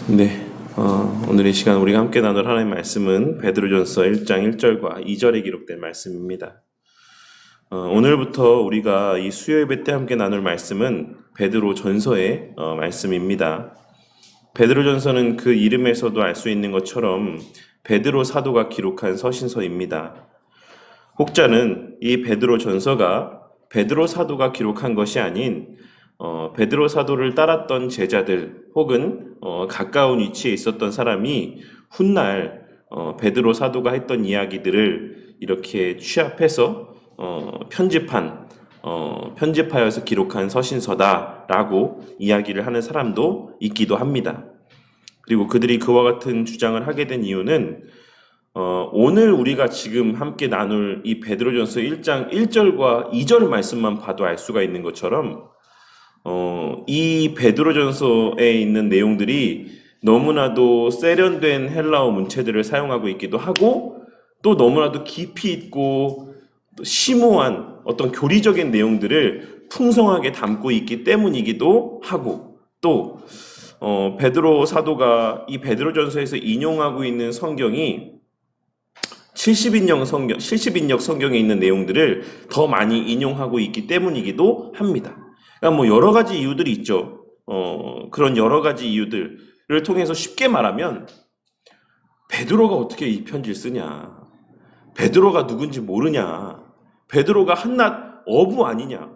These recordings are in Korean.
네, 오늘 이 시간 우리가 함께 나눌 하나님의 말씀은 베드로전서 1장 1절과 2절에 기록된 말씀입니다. 오늘부터 우리가 이 수요 예배 때 함께 나눌 말씀은 베드로전서의 말씀입니다. 베드로전서는 그 이름에서도 알 수 있는 것처럼 베드로 사도가 기록한 서신서입니다. 혹자는 이 베드로전서가 베드로 사도가 기록한 것이 아닌 베드로 사도를 따랐던 제자들 혹은 가까운 위치에 있었던 사람이 훗날 베드로 사도가 했던 이야기들을 이렇게 취합해서 편집하여서 기록한 서신서다라고 이야기를 하는 사람도 있기도 합니다. 그리고 그들이 그와 같은 주장을 하게 된 이유는 오늘 우리가 지금 함께 나눌 이 베드로전서 1장 1절과 2절 말씀만 봐도 알 수가 있는 것처럼 이 베드로전서에 있는 내용들이 너무나도 세련된 헬라어 문체들을 사용하고 있기도 하고 또 너무나도 깊이 있고 또 심오한 어떤 교리적인 내용들을 풍성하게 담고 있기 때문이기도 하고 또 베드로 사도가 이 베드로전서에서 인용하고 있는 성경이 70인역 성경에 있는 내용들을 더 많이 인용하고 있기 때문이기도 합니다. 그러니까 뭐 여러 가지 이유들이 있죠. 그런 여러 가지 이유들을 통해서 쉽게 말하면 베드로가 어떻게 이 편지를 쓰냐? 베드로가 누군지 모르냐? 베드로가 한낱 어부 아니냐?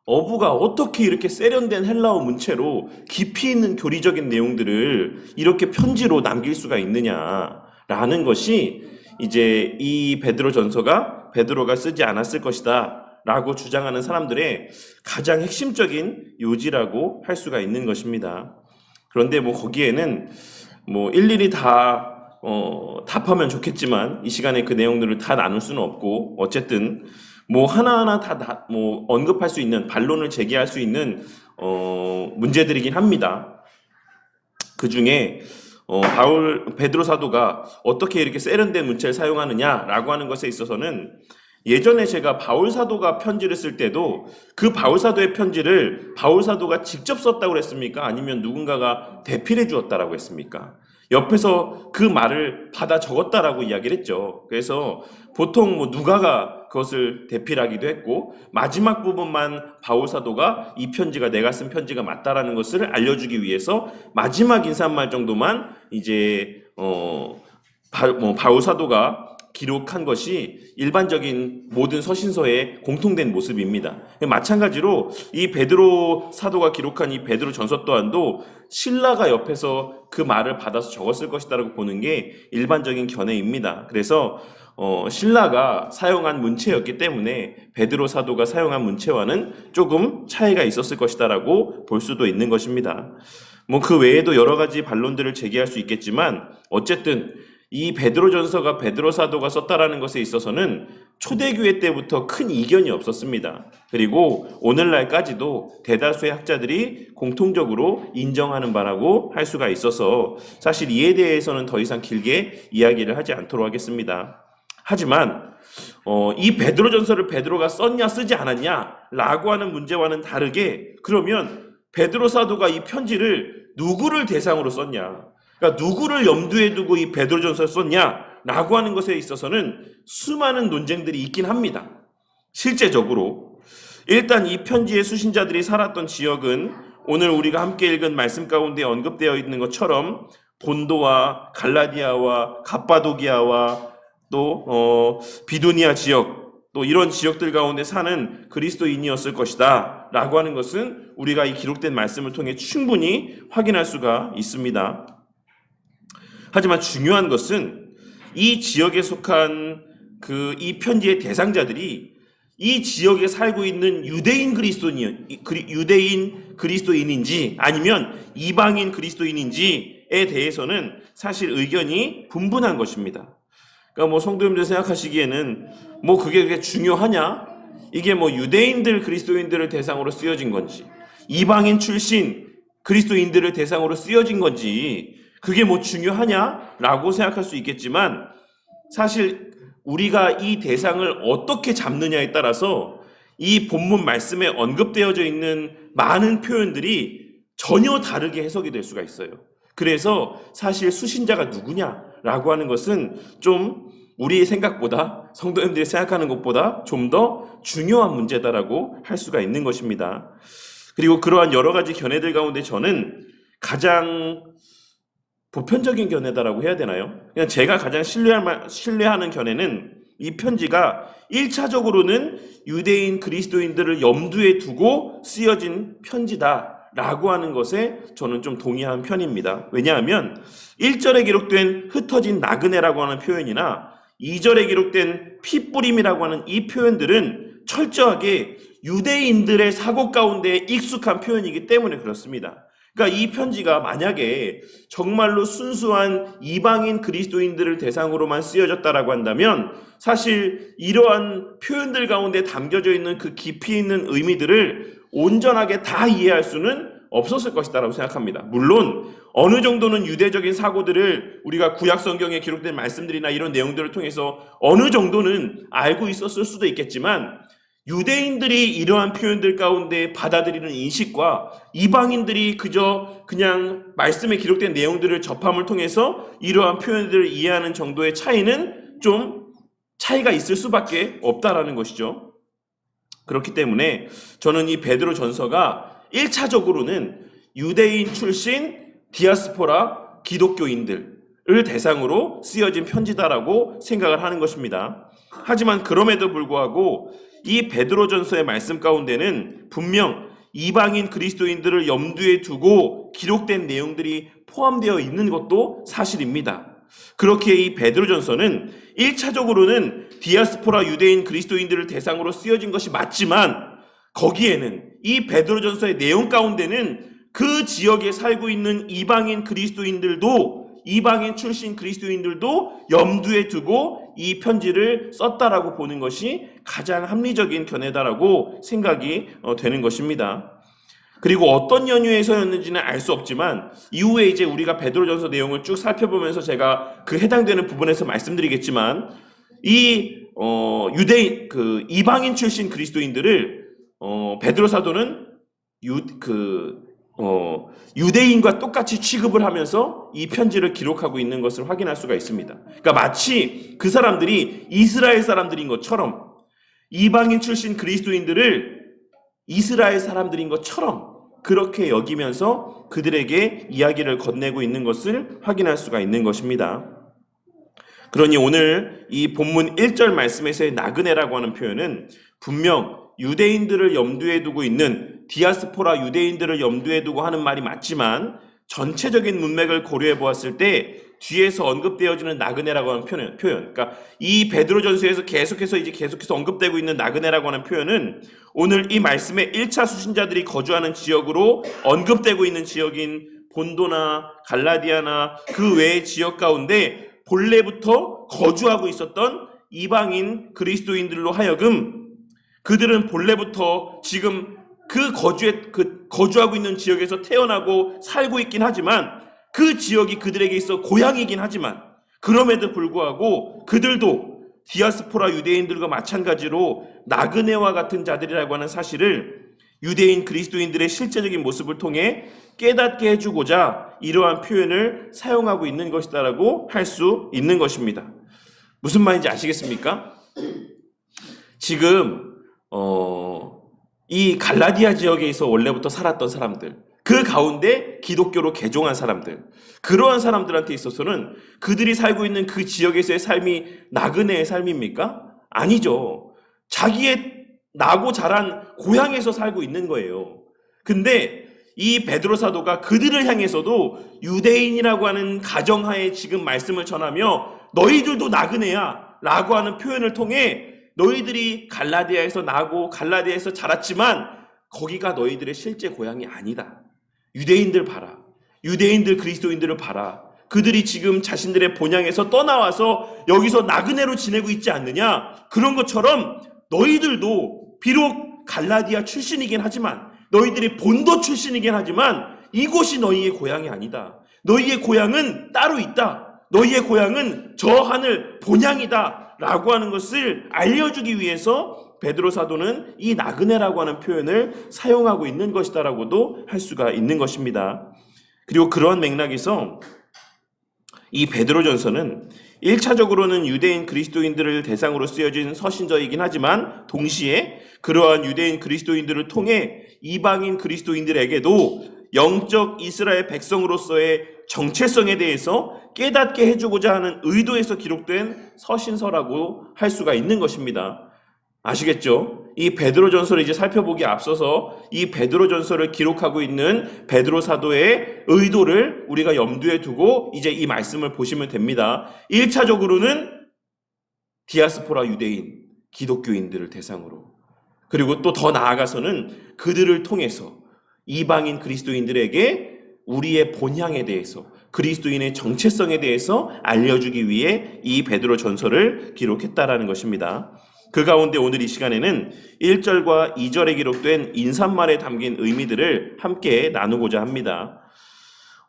어부가 어떻게 이렇게 세련된 헬라어 문체로 깊이 있는 교리적인 내용들을 이렇게 편지로 남길 수가 있느냐라는 것이 이제 이 베드로전서가 베드로가 쓰지 않았을 것이다 라고 주장하는 사람들의 가장 핵심적인 요지라고 할 수가 있는 것입니다. 그런데 뭐 거기에는 뭐 일일이 다 답하면 좋겠지만 이 시간에 그 내용들을 다 나눌 수는 없고 어쨌든 뭐 하나하나 다 뭐 언급할 수 있는 반론을 제기할 수 있는 문제들이긴 합니다. 그 중에 베드로 사도가 어떻게 이렇게 세련된 문체를 사용하느냐라고 하는 것에 있어서는 예전에 제가 바울 사도가 편지를 쓸 때도 그 바울 사도의 편지를 바울 사도가 직접 썼다고 했습니까? 아니면 누군가가 대필해 주었다라고 했습니까? 옆에서 그 말을 받아 적었다라고 이야기를 했죠. 그래서 보통 뭐 누가가 그것을 대필하기도 했고 마지막 부분만 바울 사도가 이 편지가 내가 쓴 편지가 맞다라는 것을 알려주기 위해서 마지막 인사말 정도만 이제 바울 사도가 기록한 것이 일반적인 모든 서신서의 공통된 모습입니다. 마찬가지로 이 베드로 사도가 기록한 이 베드로 전서 또한도 신라가 옆에서 그 말을 받아서 적었을 것이다라고 보는 게 일반적인 견해입니다. 그래서 신라가 사용한 문체였기 때문에 베드로 사도가 사용한 문체와는 조금 차이가 있었을 것이다라고 볼 수도 있는 것입니다. 뭐 그 외에도 여러 가지 반론들을 제기할 수 있겠지만 어쨌든 이 베드로전서가 베드로 사도가 썼다라는 것에 있어서는 초대교회 때부터 큰 이견이 없었습니다. 그리고 오늘날까지도 대다수의 학자들이 공통적으로 인정하는 바라고 할 수가 있어서 사실 이에 대해서는 더 이상 길게 이야기를 하지 않도록 하겠습니다. 하지만 이 베드로전서를 베드로가 썼냐 쓰지 않았냐라고 하는 문제와는 다르게 그러면 베드로 사도가 이 편지를 누구를 대상으로 썼냐? 그러니까 누구를 염두에 두고 이 베드로전서를 썼냐라고 하는 것에 있어서는 수많은 논쟁들이 있긴 합니다. 실제적으로 일단 이 편지의 수신자들이 살았던 지역은 오늘 우리가 함께 읽은 말씀 가운데 언급되어 있는 것처럼 본도와 갈라디아와 갑바도기아와 또 비두니아 지역 또 이런 지역들 가운데 사는 그리스도인이었을 것이다 라고 하는 것은 우리가 이 기록된 말씀을 통해 충분히 확인할 수가 있습니다. 하지만 중요한 것은 이 지역에 속한 이 편지의 대상자들이 이 지역에 살고 있는 유대인 그리스도인인지 아니면 이방인 그리스도인인지에 대해서는 사실 의견이 분분한 것입니다. 그러니까 뭐 성도님들 생각하시기에는 뭐 그게 중요하냐? 이게 뭐 유대인들 그리스도인들을 대상으로 쓰여진 건지 이방인 출신 그리스도인들을 대상으로 쓰여진 건지 그게 뭐 중요하냐라고 생각할 수 있겠지만 사실 우리가 이 대상을 어떻게 잡느냐에 따라서 이 본문 말씀에 언급되어져 있는 많은 표현들이 전혀 다르게 해석이 될 수가 있어요. 그래서 사실 수신자가 누구냐라고 하는 것은 좀 우리의 생각보다, 성도님들이 생각하는 것보다 좀 더 중요한 문제다라고 할 수가 있는 것입니다. 그리고 그러한 여러 가지 견해들 가운데 저는 가장 보편적인 견해다라고 해야 되나요? 그냥 제가 가장 신뢰하는 견해는 이 편지가 1차적으로는 유대인 그리스도인들을 염두에 두고 쓰여진 편지다라고 하는 것에 저는 좀 동의하는 편입니다. 왜냐하면 1절에 기록된 흩어진 나그네라고 하는 표현이나 2절에 기록된 피뿌림이라고 하는 이 표현들은 철저하게 유대인들의 사고 가운데 익숙한 표현이기 때문에 그렇습니다. 그러니까 이 편지가 만약에 정말로 순수한 이방인 그리스도인들을 대상으로만 쓰여졌다라고 한다면 사실 이러한 표현들 가운데 담겨져 있는 그 깊이 있는 의미들을 온전하게 다 이해할 수는 없었을 것이다라고 생각합니다. 물론 어느 정도는 유대적인 사고들을 우리가 구약 성경에 기록된 말씀들이나 이런 내용들을 통해서 어느 정도는 알고 있었을 수도 있겠지만 유대인들이 이러한 표현들 가운데 받아들이는 인식과 이방인들이 그냥 말씀에 기록된 내용들을 접함을 통해서 이러한 표현들을 이해하는 정도의 차이는 좀 차이가 있을 수밖에 없다라는 것이죠. 그렇기 때문에 저는 이 베드로 전서가 1차적으로는 유대인 출신 디아스포라 기독교인들을 대상으로 쓰여진 편지다라고 생각을 하는 것입니다. 하지만 그럼에도 불구하고 이 베드로전서의 말씀 가운데는 분명 이방인 그리스도인들을 염두에 두고 기록된 내용들이 포함되어 있는 것도 사실입니다. 그렇게 이 베드로전서는 1차적으로는 디아스포라 유대인 그리스도인들을 대상으로 쓰여진 것이 맞지만 거기에는 이 베드로전서의 내용 가운데는 그 지역에 살고 있는 이방인 그리스도인들도 이방인 출신 그리스도인들도 염두에 두고 이 편지를 썼다라고 보는 것이 가장 합리적인 견해다라고 생각이 되는 것입니다. 그리고 어떤 연유에서였는지는 알 수 없지만 이후에 이제 우리가 베드로전서 내용을 쭉 살펴보면서 제가 그 해당되는 부분에서 말씀드리겠지만 이 유대인 이방인 출신 그리스도인들을 베드로 사도는 유대인과 똑같이 취급을 하면서 이 편지를 기록하고 있는 것을 확인할 수가 있습니다. 그러니까 마치 그 사람들이 이스라엘 사람들인 것처럼 이방인 출신 그리스도인들을 이스라엘 사람들인 것처럼 그렇게 여기면서 그들에게 이야기를 건네고 있는 것을 확인할 수가 있는 것입니다. 그러니 오늘 이 본문 1절 말씀에서의 나그네라고 하는 표현은 분명 유대인들을 염두에 두고 있는 디아스포라 유대인들을 염두에 두고 하는 말이 맞지만 전체적인 문맥을 고려해 보았을 때 뒤에서 언급되어지는 나그네라고 하는 표현. 그러니까 이 베드로전서에서 계속해서 언급되고 있는 나그네라고 하는 표현은 오늘 이 말씀의 1차 수신자들이 거주하는 지역으로 언급되고 있는 지역인 본도나 갈라디아나 그 외의 지역 가운데 본래부터 거주하고 있었던 이방인 그리스도인들로 하여금 그들은 본래부터 지금 거주하고 있는 지역에서 태어나고 살고 있긴 하지만 그 지역이 그들에게 있어 고향이긴 하지만 그럼에도 불구하고 그들도 디아스포라 유대인들과 마찬가지로 나그네와 같은 자들이라고 하는 사실을 유대인 그리스도인들의 실제적인 모습을 통해 깨닫게 해주고자 이러한 표현을 사용하고 있는 것이다라고 할 수 있는 것입니다. 무슨 말인지 아시겠습니까? 지금 이 갈라디아 지역에서 원래부터 살았던 사람들, 그 가운데 기독교로 개종한 사람들, 그러한 사람들한테 있어서는 그들이 살고 있는 그 지역에서의 삶이 나그네의 삶입니까? 아니죠. 자기의 나고 자란 고향에서 살고 있는 거예요. 근데 이 베드로 사도가 그들을 향해서도 유대인이라고 하는 가정하에 지금 말씀을 전하며 너희들도 나그네야 라고 하는 표현을 통해 너희들이 갈라디아에서 나고 갈라디아에서 자랐지만 거기가 너희들의 실제 고향이 아니다. 유대인들 봐라. 유대인들 그리스도인들을 봐라. 그들이 지금 자신들의 본향에서 떠나와서 여기서 나그네로 지내고 있지 않느냐. 그런 것처럼 너희들도 비록 갈라디아 출신이긴 하지만 너희들이 본도 출신이긴 하지만 이곳이 너희의 고향이 아니다. 너희의 고향은 따로 있다. 너희의 고향은 저 하늘 본향이다. 라고 하는 것을 알려주기 위해서 베드로 사도는 이 나그네라고 하는 표현을 사용하고 있는 것이다라고도 할 수가 있는 것입니다. 그리고 그러한 맥락에서 이 베드로전서는 1차적으로는 유대인 그리스도인들을 대상으로 쓰여진 서신서이긴 하지만 동시에 그러한 유대인 그리스도인들을 통해 이방인 그리스도인들에게도 영적 이스라엘 백성으로서의 정체성에 대해서 깨닫게 해주고자 하는 의도에서 기록된 서신서라고 할 수가 있는 것입니다. 아시겠죠? 이 베드로전서를 이제 살펴보기에 앞서서 이 베드로전서를 기록하고 있는 베드로 사도의 의도를 우리가 염두에 두고 이제 이 말씀을 보시면 됩니다. 1차적으로는 디아스포라 유대인, 기독교인들을 대상으로, 그리고 또 더 나아가서는 그들을 통해서 이방인 그리스도인들에게 우리의 본향에 대해서, 그리스도인의 정체성에 대해서 알려주기 위해 이 베드로전서를 기록했다라는 것입니다. 그 가운데 오늘 이 시간에는 1절과 2절에 기록된 인사말에 담긴 의미들을 함께 나누고자 합니다.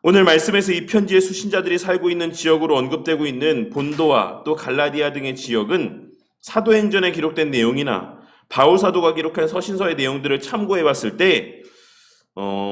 오늘 말씀에서 이 편지의 수신자들이 살고 있는 지역으로 언급되고 있는 본도와 또 갈라디아 등의 지역은 사도행전에 기록된 내용이나 바울 사도가 기록한 서신서의 내용들을 참고해 봤을 때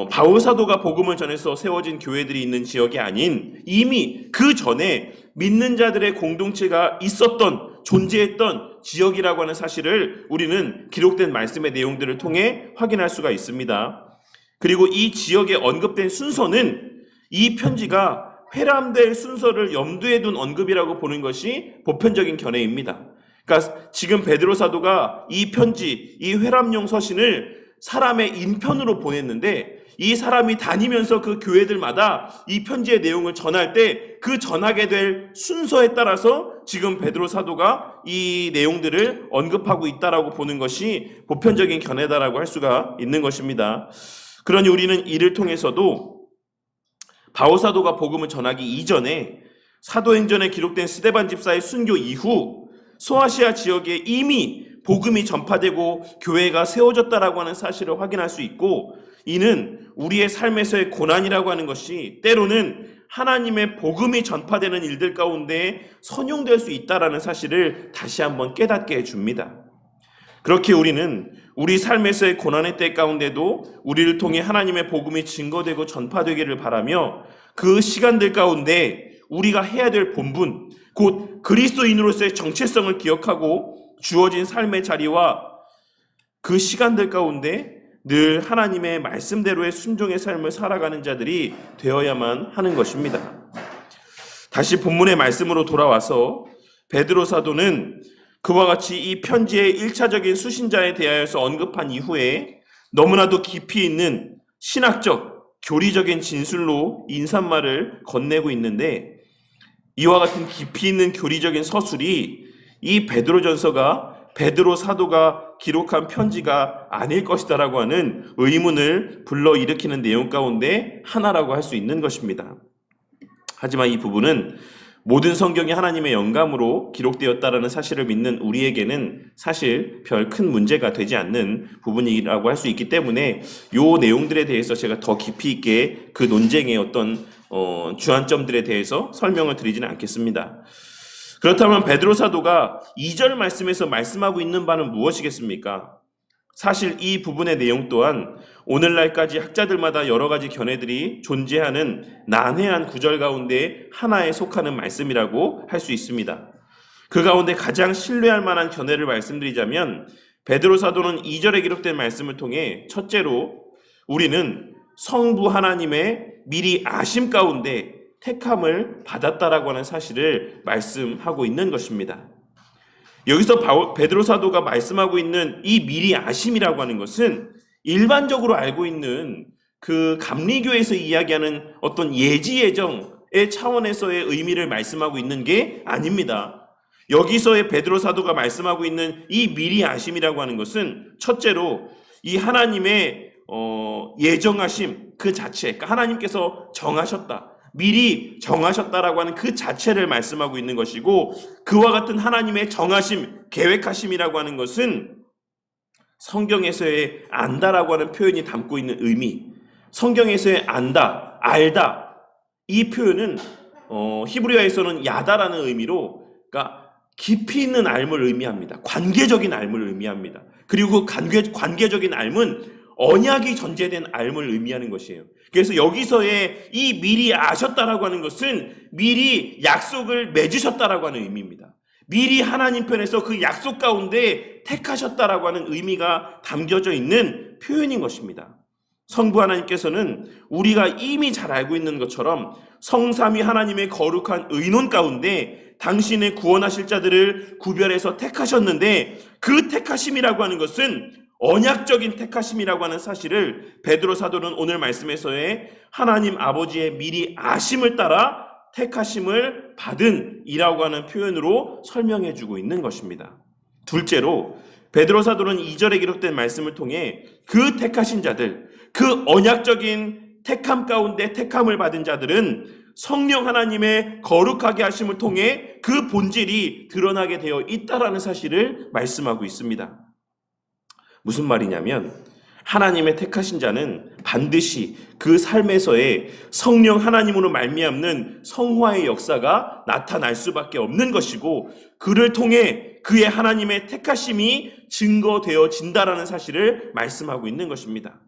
바울 사도가 복음을 전해서 세워진 교회들이 있는 지역이 아닌 이미 그 전에 믿는 자들의 공동체가 있었던, 존재했던 지역이라고 하는 사실을 우리는 기록된 말씀의 내용들을 통해 확인할 수가 있습니다. 그리고 이 지역에 언급된 순서는 이 편지가 회람될 순서를 염두에 둔 언급이라고 보는 것이 보편적인 견해입니다. 그러니까 지금 베드로 사도가 이 편지, 이 회람용 서신을 사람의 인편으로 보냈는데 이 사람이 다니면서 그 교회들마다 이 편지의 내용을 전할 때 그 전하게 될 순서에 따라서 지금 베드로 사도가 이 내용들을 언급하고 있다라고 보는 것이 보편적인 견해다라고 할 수가 있는 것입니다. 그러니 우리는 이를 통해서도 바울 사도가 복음을 전하기 이전에 사도행전에 기록된 스데반 집사의 순교 이후 소아시아 지역에 이미 복음이 전파되고 교회가 세워졌다라고 하는 사실을 확인할 수 있고, 이는 우리의 삶에서의 고난이라고 하는 것이 때로는 하나님의 복음이 전파되는 일들 가운데 선용될 수 있다라는 사실을 다시 한번 깨닫게 해줍니다. 그렇게 우리는 우리 삶에서의 고난의 때 가운데도 우리를 통해 하나님의 복음이 증거되고 전파되기를 바라며 그 시간들 가운데 우리가 해야 될 본분, 곧 그리스도인으로서의 정체성을 기억하고 주어진 삶의 자리와 그 시간들 가운데 늘 하나님의 말씀대로의 순종의 삶을 살아가는 자들이 되어야만 하는 것입니다. 다시 본문의 말씀으로 돌아와서 베드로 사도는 그와 같이 이 편지의 1차적인 수신자에 대하여서 언급한 이후에 너무나도 깊이 있는 신학적, 교리적인 진술로 인사말을 건네고 있는데, 이와 같은 깊이 있는 교리적인 서술이 이 베드로전서가 베드로 사도가 기록한 편지가 아닐 것이다라고 하는 의문을 불러일으키는 내용 가운데 하나라고 할 수 있는 것입니다. 하지만 이 부분은 모든 성경이 하나님의 영감으로 기록되었다라는 사실을 믿는 우리에게는 사실 별 큰 문제가 되지 않는 부분이라고 할 수 있기 때문에 이 내용들에 대해서 제가 더 깊이 있게 그 논쟁의 어떤 주안점들에 대해서 설명을 드리지는 않겠습니다. 그렇다면 베드로 사도가 2절 말씀에서 말씀하고 있는 바는 무엇이겠습니까? 사실 이 부분의 내용 또한 오늘날까지 학자들마다 여러 가지 견해들이 존재하는 난해한 구절 가운데 하나에 속하는 말씀이라고 할 수 있습니다. 그 가운데 가장 신뢰할 만한 견해를 말씀드리자면 베드로 사도는 2절에 기록된 말씀을 통해 첫째로 우리는 성부 하나님의 미리 아심 가운데 택함을 받았다라고 하는 사실을 말씀하고 있는 것입니다. 여기서 베드로 사도가 말씀하고 있는 이 미리 아심이라고 하는 것은 일반적으로 알고 있는 그 감리교에서 이야기하는 어떤 예지 예정의 차원에서의 의미를 말씀하고 있는 게 아닙니다. 여기서의 베드로 사도가 말씀하고 있는 이 미리 아심이라고 하는 것은 첫째로 이 하나님의 예정하심 그 자체, 그러니까 하나님께서 정하셨다, 미리 정하셨다라고 하는 그 자체를 말씀하고 있는 것이고, 그와 같은 하나님의 정하심, 계획하심이라고 하는 것은 성경에서의 안다라고 하는 표현이 담고 있는 의미, 성경에서의 안다, 알다, 이 표현은 히브리어에서는 야다라는 의미로, 그러니까 깊이 있는 알을 의미합니다. 관계적인 알을 의미합니다. 그리고 그 관계적인 알은 언약이 전제된 알을 의미하는 것이에요. 그래서 여기서의 이 미리 아셨다라고 하는 것은 미리 약속을 맺으셨다라고 하는 의미입니다. 미리 하나님 편에서 그 약속 가운데 택하셨다라고 하는 의미가 담겨져 있는 표현인 것입니다. 성부 하나님께서는 우리가 이미 잘 알고 있는 것처럼 성삼위 하나님의 거룩한 의논 가운데 당신의 구원하실 자들을 구별해서 택하셨는데, 그 택하심이라고 하는 것은 언약적인 택하심이라고 하는 사실을 베드로 사도는 오늘 말씀에서의 하나님 아버지의 미리 아심을 따라 택하심을 받은 이라고 하는 표현으로 설명해 주고 있는 것입니다. 둘째로 베드로 사도는 2절에 기록된 말씀을 통해 그 택하신 자들, 그 언약적인 택함 가운데 택함을 받은 자들은 성령 하나님의 거룩하게 하심을 통해 그 본질이 드러나게 되어 있다라는 사실을 말씀하고 있습니다. 무슨 말이냐면, 하나님의 택하신 자는 반드시 그 삶에서의 성령 하나님으로 말미암는 성화의 역사가 나타날 수밖에 없는 것이고, 그를 통해 그의 하나님의 택하심이 증거되어진다라는 사실을 말씀하고 있는 것입니다.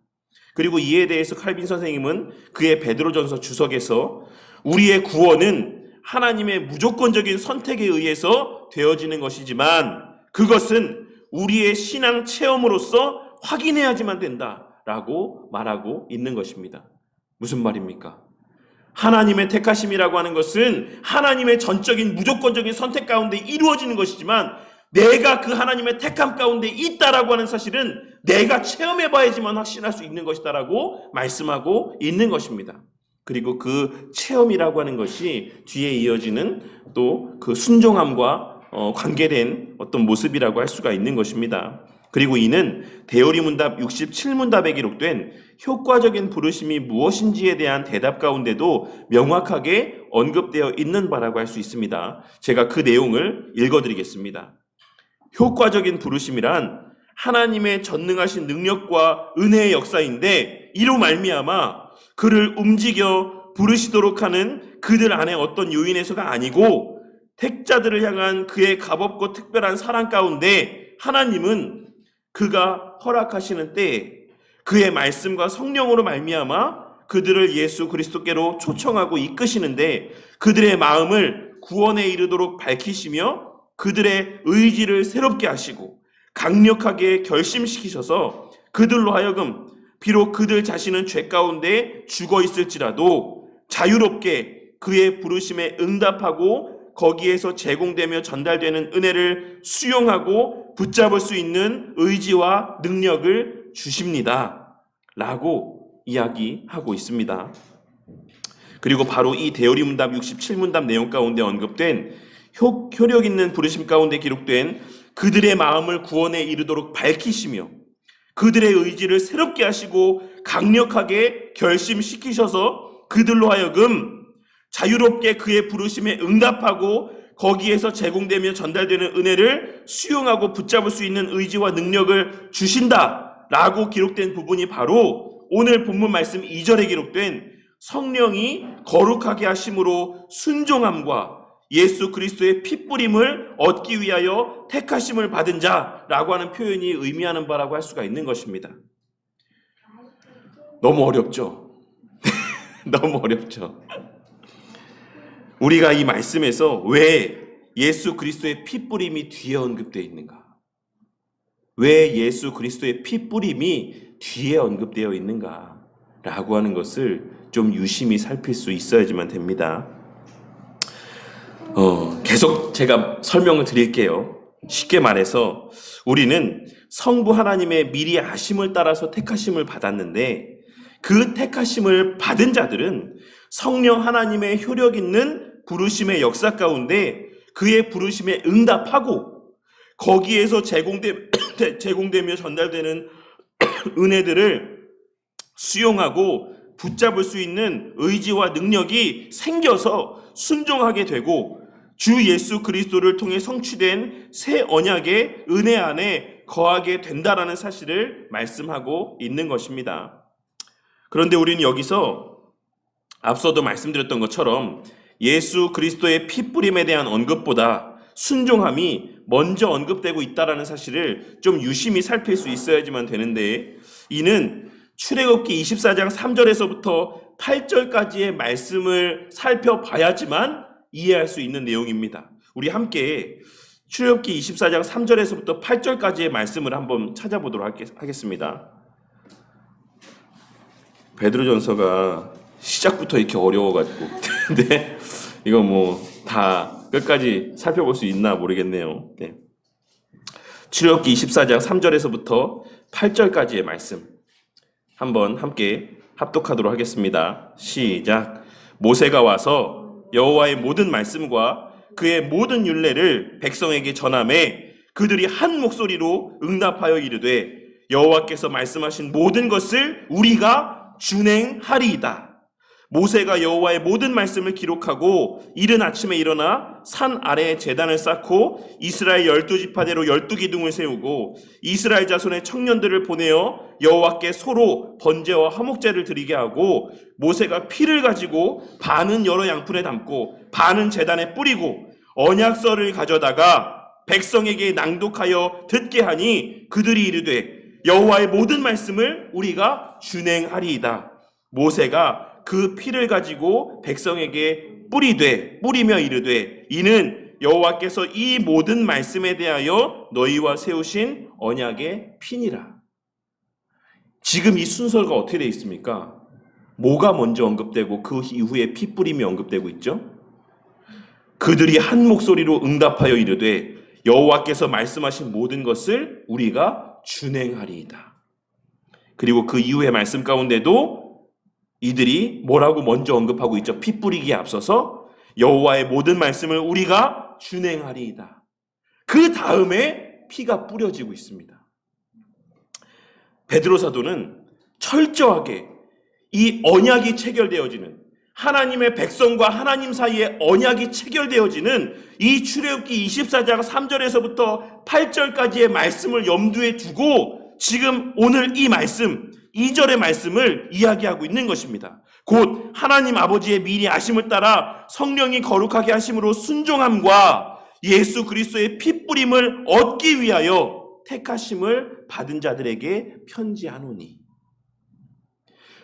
그리고 이에 대해서 칼빈 선생님은 그의 베드로전서 주석에서 우리의 구원은 하나님의 무조건적인 선택에 의해서 되어지는 것이지만 그것은 우리의 신앙 체험으로서 확인해야지만 된다라고 말하고 있는 것입니다. 무슨 말입니까? 하나님의 택하심이라고 하는 것은 하나님의 전적인 무조건적인 선택 가운데 이루어지는 것이지만, 내가 그 하나님의 택함 가운데 있다라고 하는 사실은 내가 체험해봐야지만 확신할 수 있는 것이다라고 말씀하고 있는 것입니다. 그리고 그 체험이라고 하는 것이 뒤에 이어지는 또 그 순종함과 관계된 어떤 모습이라고 할 수가 있는 것입니다. 그리고 이는 대오리 문답 67문답에 기록된 효과적인 부르심이 무엇인지에 대한 대답 가운데도 명확하게 언급되어 있는 바라고 할 수 있습니다. 제가 그 내용을 읽어드리겠습니다. 효과적인 부르심이란 하나님의 전능하신 능력과 은혜의 역사인데, 이로 말미암아 그를 움직여 부르시도록 하는 그들 안에 어떤 요인에서가 아니고, 택자들을 향한 그의 값없고 특별한 사랑 가운데 하나님은 그가 허락하시는 때에 그의 말씀과 성령으로 말미암아 그들을 예수 그리스도께로 초청하고 이끄시는데, 그들의 마음을 구원에 이르도록 밝히시며 그들의 의지를 새롭게 하시고 강력하게 결심시키셔서 그들로 하여금 비록 그들 자신은 죄 가운데 죽어 있을지라도 자유롭게 그의 부르심에 응답하고 거기에서 제공되며 전달되는 은혜를 수용하고 붙잡을 수 있는 의지와 능력을 주십니다 라고 이야기하고 있습니다. 그리고 바로 이 대오리 문답 67문답 내용 가운데 언급된 효력 있는 부르심 가운데 기록된 그들의 마음을 구원에 이르도록 밝히시며 그들의 의지를 새롭게 하시고 강력하게 결심시키셔서 그들로 하여금 자유롭게 그의 부르심에 응답하고 거기에서 제공되며 전달되는 은혜를 수용하고 붙잡을 수 있는 의지와 능력을 주신다라고 기록된 부분이 바로 오늘 본문 말씀 2절에 기록된 성령이 거룩하게 하심으로 순종함과 예수 그리스도의 핏뿌림을 얻기 위하여 택하심을 받은 자라고 하는 표현이 의미하는 바라고 할 수가 있는 것입니다. 너무 어렵죠? 너무 어렵죠? 우리가 이 말씀에서 왜 예수 그리스도의 핏뿌림이 뒤에 언급되어 있는가? 왜 예수 그리스도의 핏뿌림이 뒤에 언급되어 있는가? 라고 하는 것을 좀 유심히 살필 수 있어야지만 됩니다. 계속 제가 설명을 드릴게요. 쉽게 말해서 우리는 성부 하나님의 미리 아심을 따라서 택하심을 받았는데, 그 택하심을 받은 자들은 성령 하나님의 효력 있는 부르심의 역사 가운데 그의 부르심에 응답하고 거기에서 제공되며 전달되는 은혜들을 수용하고 붙잡을 수 있는 의지와 능력이 생겨서 순종하게 되고 주 예수 그리스도를 통해 성취된 새 언약의 은혜 안에 거하게 된다라는 사실을 말씀하고 있는 것입니다. 그런데 우리는 여기서 앞서도 말씀드렸던 것처럼 예수 그리스도의 핏뿌림에 대한 언급보다 순종함이 먼저 언급되고 있다는 사실을 좀 유심히 살필 수 있어야지만 되는데, 이는 출애굽기 24장 3절에서부터 8절까지의 말씀을 살펴봐야지만 이해할 수 있는 내용입니다. 우리 함께 출애굽기 24장 3절에서부터 8절까지의 말씀을 한번 찾아보도록 하겠습니다. 베드로전서가 시작부터 이렇게 어려워가지고 근데 이거 뭐 다 끝까지 살펴볼 수 있나 모르겠네요. 네. 출애굽기 24장 3절에서부터 8절까지의 말씀 한번 함께 합독하도록 하겠습니다. 시작. 모세가 와서 여호와의 모든 말씀과 그의 모든 율례를 백성에게 전하매 그들이 한 목소리로 응답하여 이르되 여호와께서 말씀하신 모든 것을 우리가 준행하리이다. 모세가 여호와의 모든 말씀을 기록하고 이른 아침에 일어나 산 아래에 제단을 쌓고 이스라엘 12지파대로 12기둥을 세우고 이스라엘 자손의 청년들을 보내어 여호와께 소로 번제와 화목제를 드리게 하고 모세가 피를 가지고 반은 여러 양푼에 담고 반은 제단에 뿌리고 언약서를 가져다가 백성에게 낭독하여 듣게 하니 그들이 이르되 여호와의 모든 말씀을 우리가 준행하리이다. 모세가 그 피를 가지고 백성에게 뿌리며 이르되 이는 여호와께서 이 모든 말씀에 대하여 너희와 세우신 언약의 피니라. 지금 이 순서가 어떻게 되어 있습니까? 뭐가 먼저 언급되고 그 이후에 피 뿌림이 언급되고 있죠? 그들이 한 목소리로 응답하여 이르되 여호와께서 말씀하신 모든 것을 우리가 준행하리이다. 그리고 그 이후의 말씀 가운데도 이들이 뭐라고 먼저 언급하고 있죠? 피 뿌리기에 앞서서 여호와의 모든 말씀을 우리가 준행하리이다. 그 다음에 피가 뿌려지고 있습니다. 베드로 사도는 철저하게 이 언약이 체결되어지는, 하나님의 백성과 하나님 사이에 언약이 체결되어지는 이 출애굽기 24장 3절에서부터 8절까지의 말씀을 염두에 두고 지금 오늘 이 말씀 2절의 말씀을 이야기하고 있는 것입니다. 곧 하나님 아버지의 미리 아심을 따라 성령이 거룩하게 하심으로 순종함과 예수 그리스도의 핏뿌림을 얻기 위하여 택하심을 받은 자들에게 편지하노니.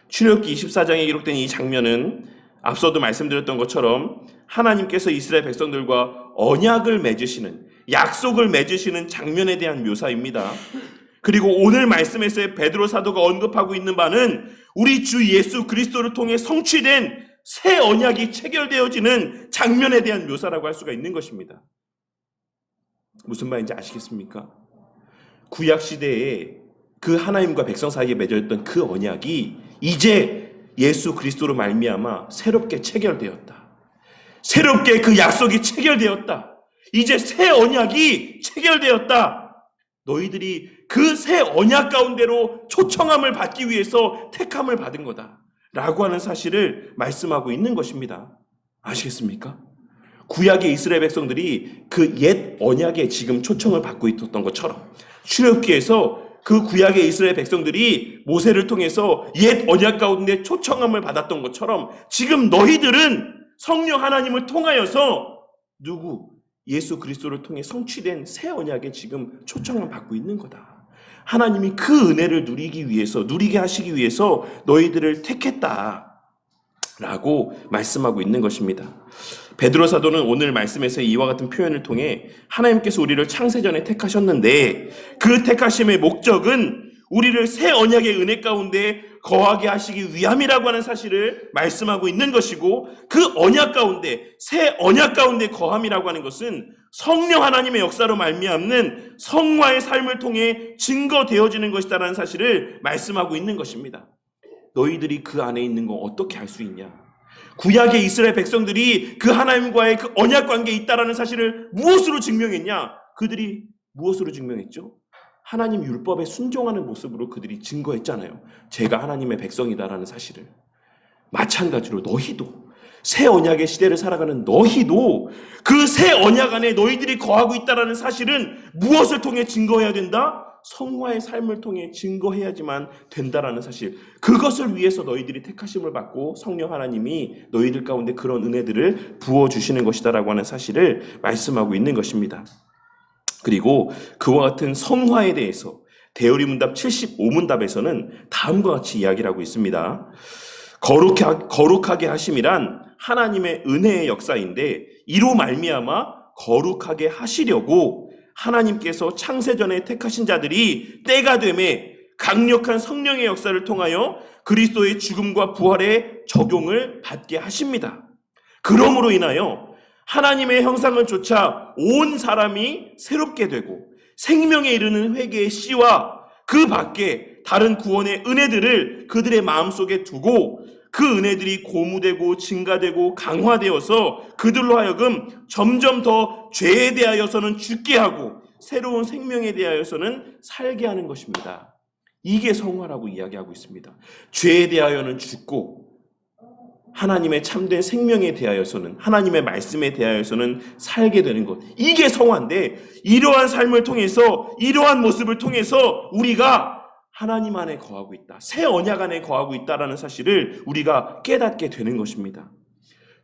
출애굽기 24장에 기록된 이 장면은 앞서도 말씀드렸던 것처럼 하나님께서 이스라엘 백성들과 언약을 맺으시는, 약속을 맺으시는 장면에 대한 묘사입니다. 그리고 오늘 말씀에서의 베드로 사도가 언급하고 있는 바는 우리 주 예수 그리스도를 통해 성취된 새 언약이 체결되어지는 장면에 대한 묘사라고 할 수가 있는 것입니다. 무슨 말인지 아시겠습니까? 구약 시대에 그 하나님과 백성 사이에 맺어있던 그 언약이 이제 예수 그리스도로 말미암아 새롭게 체결되었다. 새롭게 그 약속이 체결되었다. 이제 새 언약이 체결되었다. 너희들이 그 새 언약 가운데로 초청함을 받기 위해서 택함을 받은 거다 라고 하는 사실을 말씀하고 있는 것입니다. 아시겠습니까? 구약의 이스라엘 백성들이 그 옛 언약에 지금 초청을 받고 있었던 것처럼 출애굽기에서 그 구약의 이스라엘 백성들이 모세를 통해서 옛 언약 가운데 초청함을 받았던 것처럼 지금 너희들은 성령 하나님을 통하여서 예수 그리스도를 통해 성취된 새 언약에 지금 초청을 받고 있는 거다. 하나님이 그 은혜를 누리게 하시기 위해서 너희들을 택했다 라고 말씀하고 있는 것입니다. 베드로 사도는 오늘 말씀에서 이와 같은 표현을 통해 하나님께서 우리를 창세전에 택하셨는데 그 택하심의 목적은 우리를 새 언약의 은혜 가운데 거하게 하시기 위함이라고 하는 사실을 말씀하고 있는 것이고, 그 언약 가운데, 새 언약 가운데 거함이라고 하는 것은 성령 하나님의 역사로 말미암는 성화의 삶을 통해 증거되어지는 것이다라는 사실을 말씀하고 있는 것입니다. 너희들이 그 안에 있는 거 어떻게 알 수 있냐? 구약의 이스라엘 백성들이 그 하나님과의 그 언약 관계에 있다라는 사실을 무엇으로 증명했냐? 그들이 무엇으로 증명했죠? 하나님 율법에 순종하는 모습으로 그들이 증거했잖아요. 제가 하나님의 백성이다라는 사실을. 마찬가지로 너희도, 새 언약의 시대를 살아가는 너희도 그 새 언약 안에 너희들이 거하고 있다라는 사실은 무엇을 통해 증거해야 된다? 성화의 삶을 통해 증거해야지만 된다라는 사실, 그것을 위해서 너희들이 택하심을 받고 성령 하나님이 너희들 가운데 그런 은혜들을 부어주시는 것이다라고 하는 사실을 말씀하고 있는 것입니다. 그리고 그와 같은 성화에 대해서 대우리문답 75문답에서는 다음과 같이 이야기를 하고 있습니다. 거룩하게 하심이란 하나님의 은혜의 역사인데 이로 말미암아 거룩하게 하시려고 하나님께서 창세전에 택하신 자들이 때가 되매 강력한 성령의 역사를 통하여 그리스도의 죽음과 부활의 적용을 받게 하십니다. 그러므로 인하여 하나님의 형상을 쫓아 온 사람이 새롭게 되고 생명에 이르는 회개의 씨와 그 밖에 다른 구원의 은혜들을 그들의 마음속에 두고 그 은혜들이 고무되고 증가되고 강화되어서 그들로 하여금 점점 더 죄에 대하여서는 죽게 하고 새로운 생명에 대하여서는 살게 하는 것입니다. 이게 성화라고 이야기하고 있습니다. 죄에 대하여는 죽고 하나님의 참된 생명에 대하여서는, 하나님의 말씀에 대하여서는 살게 되는 것, 이게 성화인데, 이러한 삶을 통해서, 이러한 모습을 통해서 우리가 하나님 안에 거하고 있다, 새 언약 안에 거하고 있다라는 사실을 우리가 깨닫게 되는 것입니다.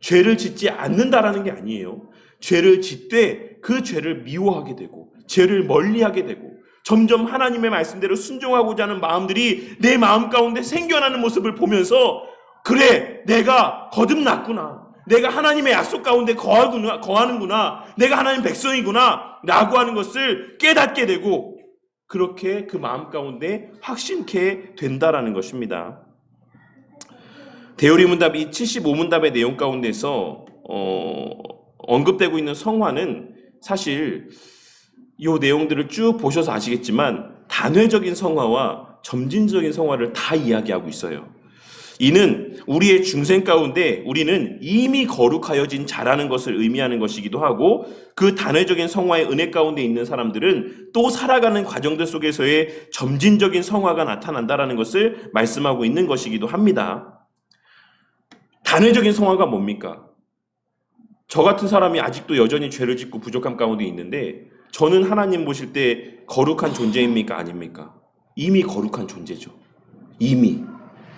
죄를 짓지 않는다라는 게 아니에요. 죄를 짓되 그 죄를 미워하게 되고 죄를 멀리하게 되고 점점 하나님의 말씀대로 순종하고자 하는 마음들이 내 마음 가운데 생겨나는 모습을 보면서, 그래, 내가 거듭났구나, 내가 하나님의 약속 가운데 거하는구나, 내가 하나님 백성이구나 라고 하는 것을 깨닫게 되고 그렇게 그 마음 가운데 확신케 된다라는 것입니다. 대우리문답 이 75문답의 내용 가운데서 언급되고 있는 성화는 사실 이 내용들을 쭉 보셔서 아시겠지만 단회적인 성화와 점진적인 성화를 다 이야기하고 있어요. 이는 우리의 중생 가운데 우리는 이미 거룩하여진 자라는 것을 의미하는 것이기도 하고, 그 단회적인 성화의 은혜 가운데 있는 사람들은 또 살아가는 과정들 속에서의 점진적인 성화가 나타난다라는 것을 말씀하고 있는 것이기도 합니다. 단회적인 성화가 뭡니까? 저 같은 사람이 아직도 여전히 죄를 짓고 부족함 가운데 있는데 저는 하나님 보실 때 거룩한 존재입니까? 아닙니까? 이미 거룩한 존재죠. 이미.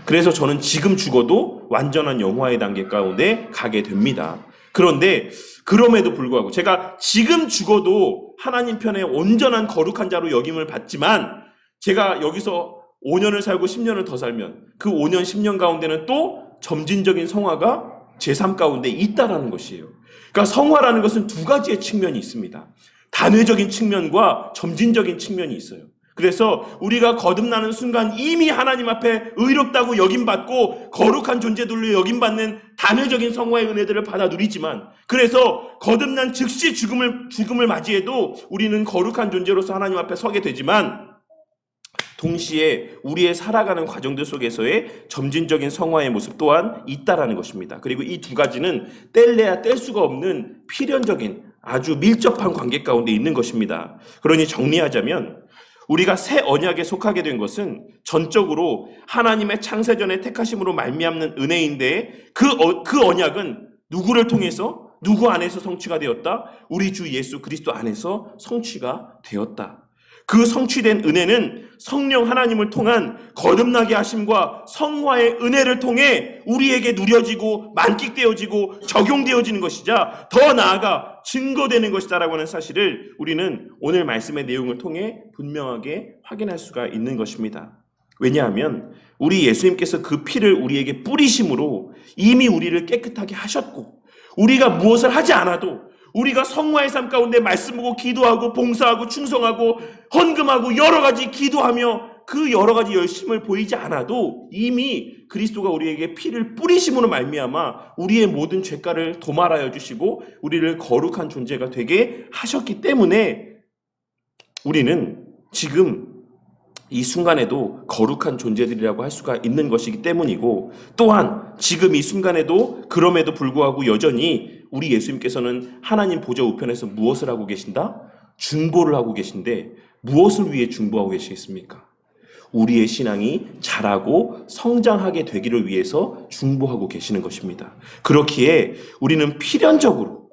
그래서 저는 지금 죽어도 완전한 영화의 단계 가운데 가게 됩니다. 그런데 그럼에도 불구하고 제가 지금 죽어도 하나님 편에 온전한 거룩한 자로 여김을 받지만, 제가 여기서 5년을 살고 10년을 더 살면 그 5년, 10년 가운데는 또 점진적인 성화가 제 삶 가운데 있다라는 것이에요. 그러니까 성화라는 것은 두 가지의 측면이 있습니다. 단회적인 측면과 점진적인 측면이 있어요. 그래서 우리가 거듭나는 순간 이미 하나님 앞에 의롭다고 여김받고 거룩한 존재들로 여김받는 단회적인 성화의 은혜들을 받아 누리지만, 그래서 거듭난 즉시 죽음을 맞이해도 우리는 거룩한 존재로서 하나님 앞에 서게 되지만, 동시에 우리의 살아가는 과정들 속에서의 점진적인 성화의 모습 또한 있다라는 것입니다. 그리고 이 두 가지는 뗄래야 뗄 수가 없는 필연적인 아주 밀접한 관계 가운데 있는 것입니다. 그러니 정리하자면 우리가 새 언약에 속하게 된 것은 전적으로 하나님의 창세전의 택하심으로 말미암는 은혜인데, 그 언약은 누구를 통해서, 누구 안에서 성취가 되었다? 우리 주 예수 그리스도 안에서 성취가 되었다. 그 성취된 은혜는 성령 하나님을 통한 거듭나게 하심과 성화의 은혜를 통해 우리에게 누려지고 만끽되어지고 적용되어지는 것이자 더 나아가 증거되는 것이다라고 하는 사실을 우리는 오늘 말씀의 내용을 통해 분명하게 확인할 수가 있는 것입니다. 왜냐하면 우리 예수님께서 그 피를 우리에게 뿌리심으로 이미 우리를 깨끗하게 하셨고, 우리가 무엇을 하지 않아도, 우리가 성화의 삶 가운데 말씀 보고 기도하고 봉사하고 충성하고 헌금하고 여러 가지 기도하며 그 여러 가지 열심을 보이지 않아도 이미 그리스도가 우리에게 피를 뿌리심으로 말미암아 우리의 모든 죄가를 도말하여 주시고 우리를 거룩한 존재가 되게 하셨기 때문에 우리는 지금 이 순간에도 거룩한 존재들이라고 할 수가 있는 것이기 때문이고, 또한 지금 이 순간에도 그럼에도 불구하고 여전히 우리 예수님께서는 하나님 보좌 우편에서 무엇을 하고 계신다? 중보를 하고 계신데, 무엇을 위해 중보하고 계시겠습니까? 우리의 신앙이 자라고 성장하게 되기를 위해서 중보하고 계시는 것입니다. 그렇기에 우리는 필연적으로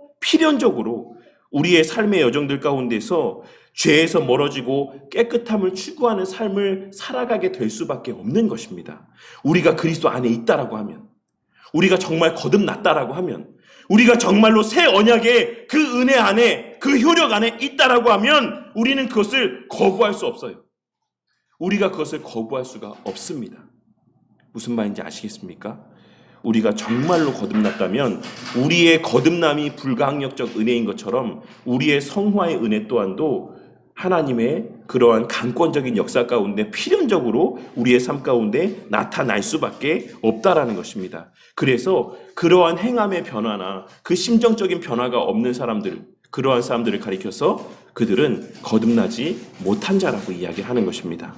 우리의 삶의 여정들 가운데서 죄에서 멀어지고 깨끗함을 추구하는 삶을 살아가게 될 수밖에 없는 것입니다. 우리가 그리스도 안에 있다라고 하면, 우리가 정말 거듭났다라고 하면, 우리가 정말로 새 언약의 그 은혜 안에, 그 효력 안에 있다라고 하면 우리는 그것을 거부할 수 없어요. 우리가 그것을 거부할 수가 없습니다. 무슨 말인지 아시겠습니까? 우리가 정말로 거듭났다면 우리의 거듭남이 불가항력적 은혜인 것처럼 우리의 성화의 은혜 또한도 하나님의 그러한 강권적인 역사 가운데 필연적으로 우리의 삶 가운데 나타날 수밖에 없다라는 것입니다. 그래서 그러한 행함의 변화나 그 심정적인 변화가 없는 사람들, 그러한 사람들을 가리켜서 그들은 거듭나지 못한 자라고 이야기하는 것입니다.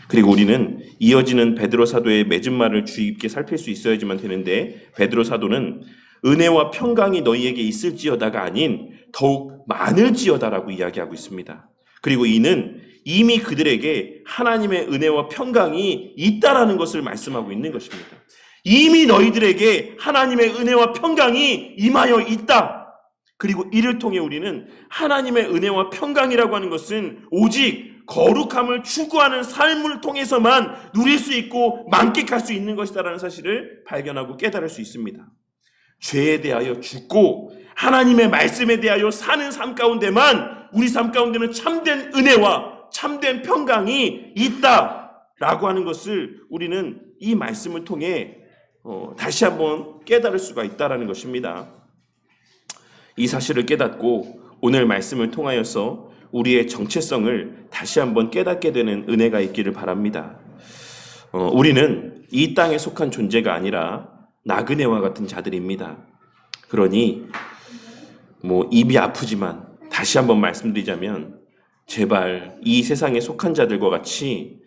그리고 우리는 이어지는 베드로 사도의 맺은 말을 주의 깊게 살필 수 있어야지만 되는데, 베드로 사도는 은혜와 평강이 너희에게 있을지어다가 아닌 더욱 많을지어다라고 이야기하고 있습니다. 그리고 이는 이미 그들에게 하나님의 은혜와 평강이 있다라는 것을 말씀하고 있는 것입니다. 이미 너희들에게 하나님의 은혜와 평강이 임하여 있다. 그리고 이를 통해 우리는 하나님의 은혜와 평강이라고 하는 것은 오직 거룩함을 추구하는 삶을 통해서만 누릴 수 있고 만끽할 수 있는 것이다라는 사실을 발견하고 깨달을 수 있습니다. 죄에 대하여 죽고 하나님의 말씀에 대하여 사는 삶 가운데만 우리 삶 가운데는 참된 은혜와 참된 평강이 있다라고 하는 것을 우리는 이 말씀을 통해 다시 한번 깨달을 수가 있다라는 것입니다. 이 사실을 깨닫고 오늘 말씀을 통하여서 우리의 정체성을 다시 한번 깨닫게 되는 은혜가 있기를 바랍니다. 우리는 이 땅에 속한 존재가 아니라 나그네와 같은 자들입니다. 그러니 입이 아프지만 다시 한번 말씀드리자면 제발 이 세상에 속한 자들과 같이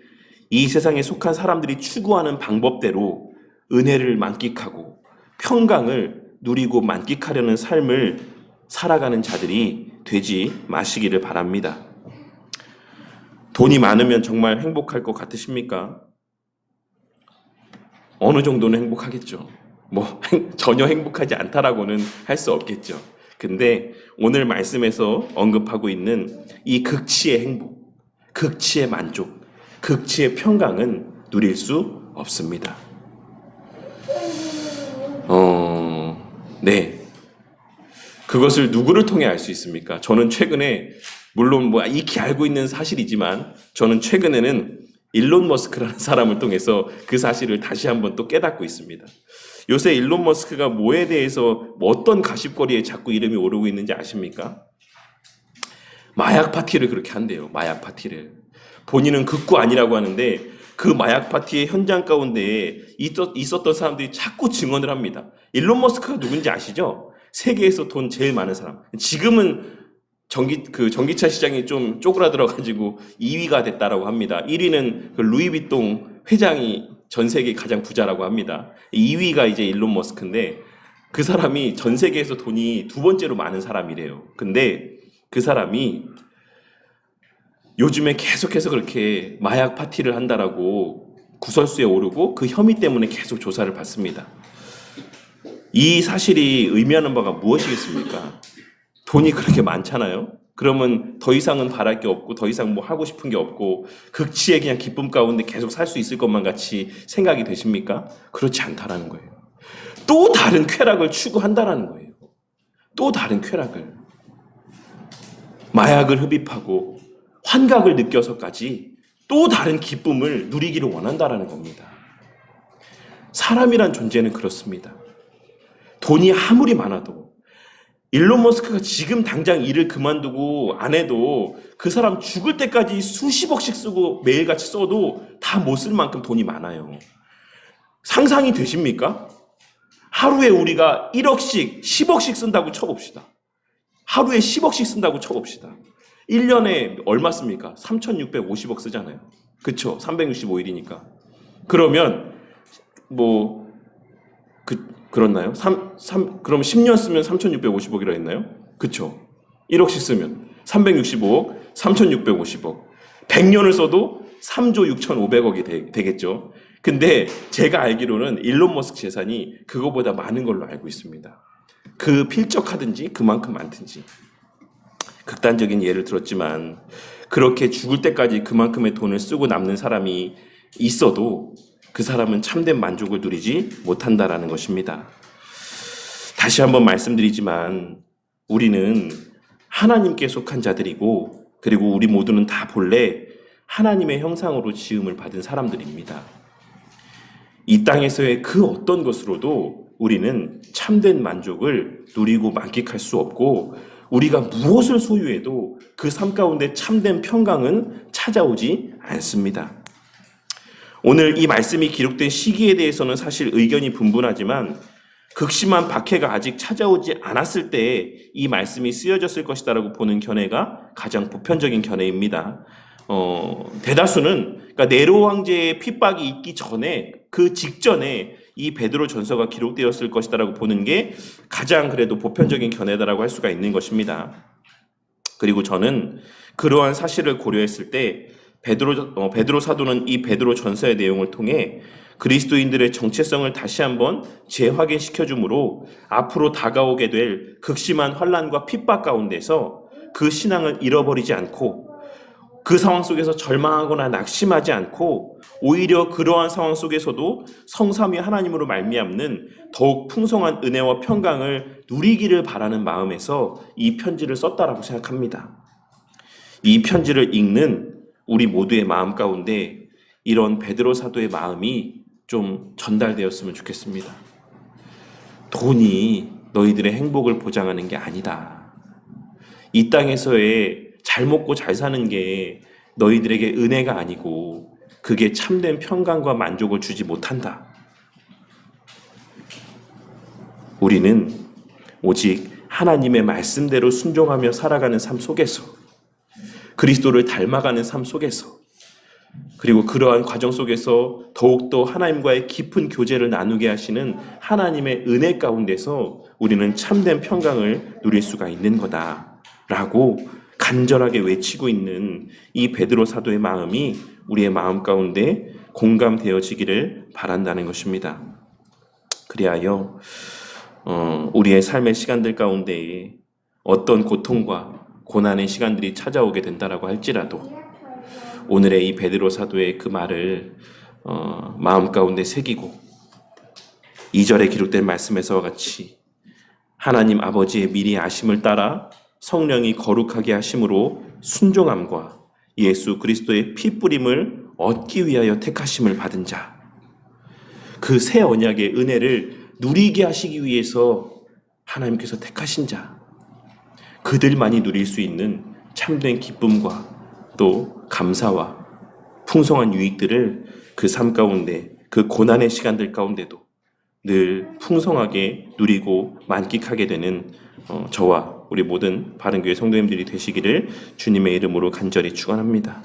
이 세상에 속한 사람들이 추구하는 방법대로 은혜를 만끽하고 평강을 누리고 만끽하려는 삶을 살아가는 자들이 되지 마시기를 바랍니다. 돈이 많으면 정말 행복할 것 같으십니까? 어느 정도는 행복하겠죠. 전혀 행복하지 않다라고는 할 수 없겠죠. 근데 오늘 말씀에서 언급하고 있는 이 극치의 행복, 극치의 만족, 극치의 평강은 누릴 수 없습니다. 네. 그것을 누구를 통해 알 수 있습니까? 저는 최근에, 물론 익히 알고 있는 사실이지만, 저는 최근에는 일론 머스크라는 사람을 통해서 그 사실을 다시 한번 또 깨닫고 있습니다. 요새 일론 머스크가 뭐에 대해서 어떤 가십거리에 자꾸 이름이 오르고 있는지 아십니까? 마약 파티를 그렇게 한대요. 마약 파티를. 본인은 극구 아니라고 하는데 그 마약 파티의 현장 가운데 있었던 사람들이 자꾸 증언을 합니다. 일론 머스크가 누군지 아시죠? 세계에서 돈 제일 많은 사람. 지금은 전기차 시장이 좀 쪼그라들어가지고 2위가 됐다라고 합니다. 1위는 그 루이비통 회장이 전 세계 가장 부자라고 합니다. 2위가 이제 일론 머스크인데 그 사람이 전 세계에서 돈이 두 번째로 많은 사람이래요. 근데 그 사람이 요즘에 계속해서 그렇게 마약 파티를 한다라고 구설수에 오르고 그 혐의 때문에 계속 조사를 받습니다. 이 사실이 의미하는 바가 무엇이겠습니까? 돈이 그렇게 많잖아요. 그러면 더 이상은 바랄 게 없고 더 이상 하고 싶은 게 없고 극치의 그냥 기쁨 가운데 계속 살 수 있을 것만 같이 생각이 되십니까? 그렇지 않다라는 거예요. 또 다른 쾌락을 추구한다라는 거예요. 또 다른 쾌락을. 마약을 흡입하고 환각을 느껴서까지 또 다른 기쁨을 누리기를 원한다라는 겁니다. 사람이란 존재는 그렇습니다. 돈이 아무리 많아도 일론 머스크가 지금 당장 일을 그만두고 안 해도 그 사람 죽을 때까지 수십억씩 쓰고 매일같이 써도 다 못 쓸 만큼 돈이 많아요. 상상이 되십니까? 하루에 우리가 1억씩, 10억씩 쓴다고 쳐봅시다. 하루에 10억씩 쓴다고 쳐봅시다. 1년에 얼마 씁니까? 3,650억 쓰잖아요. 그쵸? 365일이니까. 그러면 그렇나요? 그럼 10년 쓰면 3,650억이라 했나요? 그쵸? 1억씩 쓰면 365억, 3,650억. 100년을 써도 3조 6,500억이 되겠죠. 근데 제가 알기로는 일론 머스크 재산이 그거보다 많은 걸로 알고 있습니다. 그 필적하든지 그만큼 많든지. 극단적인 예를 들었지만 그렇게 죽을 때까지 그만큼의 돈을 쓰고 남는 사람이 있어도 그 사람은 참된 만족을 누리지 못한다라는 것입니다. 다시 한번 말씀드리지만 우리는 하나님께 속한 자들이고 그리고 우리 모두는 다 본래 하나님의 형상으로 지음을 받은 사람들입니다. 이 땅에서의 그 어떤 것으로도 우리는 참된 만족을 누리고 만끽할 수 없고 우리가 무엇을 소유해도 그 삶 가운데 참된 평강은 찾아오지 않습니다. 오늘 이 말씀이 기록된 시기에 대해서는 사실 의견이 분분하지만 극심한 박해가 아직 찾아오지 않았을 때에 이 말씀이 쓰여졌을 것이다라고 보는 견해가 가장 보편적인 견해입니다. 대다수는 그러니까 네로 황제의 핍박이 있기 전에 그 직전에 이 베드로 전서가 기록되었을 것이다라고 보는 게 가장 그래도 보편적인 견해다라고 할 수가 있는 것입니다. 그리고 저는 그러한 사실을 고려했을 때 베드로 사도는 이 베드로 전서의 내용을 통해 그리스도인들의 정체성을 다시 한번 재확인시켜 주므로 앞으로 다가오게 될 극심한 환난과 핍박 가운데서 그 신앙을 잃어버리지 않고 그 상황 속에서 절망하거나 낙심하지 않고 오히려 그러한 상황 속에서도 성삼위 하나님으로 말미암는 더욱 풍성한 은혜와 평강을 누리기를 바라는 마음에서 이 편지를 썼다라고 생각합니다. 이 편지를 읽는 우리 모두의 마음 가운데 이런 베드로 사도의 마음이 좀 전달되었으면 좋겠습니다. 돈이 너희들의 행복을 보장하는 게 아니다. 이 땅에서의 잘 먹고 잘 사는 게 너희들에게 은혜가 아니고 그게 참된 평강과 만족을 주지 못한다. 우리는 오직 하나님의 말씀대로 순종하며 살아가는 삶 속에서 그리스도를 닮아가는 삶 속에서 그리고 그러한 과정 속에서 더욱더 하나님과의 깊은 교제를 나누게 하시는 하나님의 은혜 가운데서 우리는 참된 평강을 누릴 수가 있는 거다라고 간절하게 외치고 있는 이 베드로 사도의 마음이 우리의 마음 가운데 공감되어지기를 바란다는 것입니다. 그리하여 우리의 삶의 시간들 가운데 어떤 고통과 고난의 시간들이 찾아오게 된다라고 할지라도 오늘의 이 베드로 사도의 그 말을 마음 가운데 새기고 2절에 기록된 말씀에서와 같이 하나님 아버지의 미리 아심을 따라 성령이 거룩하게 하심으로 순종함과 예수 그리스도의 피 뿌림을 얻기 위하여 택하심을 받은 자, 그 새 언약의 은혜를 누리게 하시기 위해서 하나님께서 택하신 자, 그들만이 누릴 수 있는 참된 기쁨과 또 감사와 풍성한 유익들을 그 삶 가운데 그 고난의 시간들 가운데도 늘 풍성하게 누리고 만끽하게 되는 저와 우리 모든 바른교회 성도님들이 되시기를 주님의 이름으로 간절히 축원합니다.